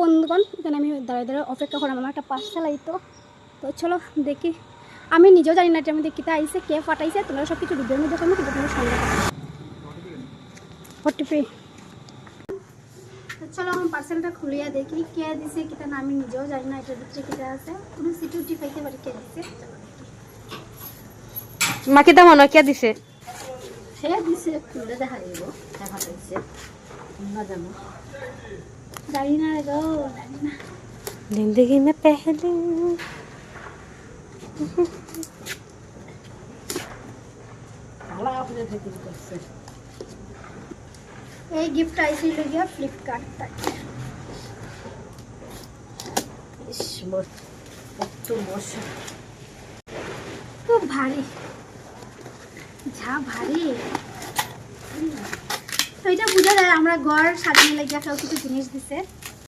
বন্ধুগণ এখানে আমি দাঁড়িয়ে দাঁড়িয়ে অপেক্ষা করলাম, আমার একটা পার্সেল আইতো। তো চলো দেখি, আমি নিজেও জানি না এটার মধ্যে কিতা আইসে, কে ফাটাইছে। তোমরা সব কিছু ভিডিওর মধ্যে করবো, কিন্তু তোমার সঙ্গে ওটিপি। চলো আমার পার্সেলটা খুলিয়া দেখি কে দিছে কিতা না, আমি নিজেও জানি না এটার ভিতরে কিতা আছে। কোনো সিকিউরিটি পাইতে পারি কে দিছে। মাকে দাও না কে দিছে? সে দিছে, খুলে দেখা যাইব কে ফাটাইছে না জানো, জানি না গো, জানি না। जिंदगी में पहले এই গিফট আইছিল গিয়া ফ্লিপকার্ট থেকে। খুব ভারী, যা ভারী। তো এটা বোঝা যায় আমরা ঘর সাজানো লাগিয়া কেউ কিছু জিনিস দিছে।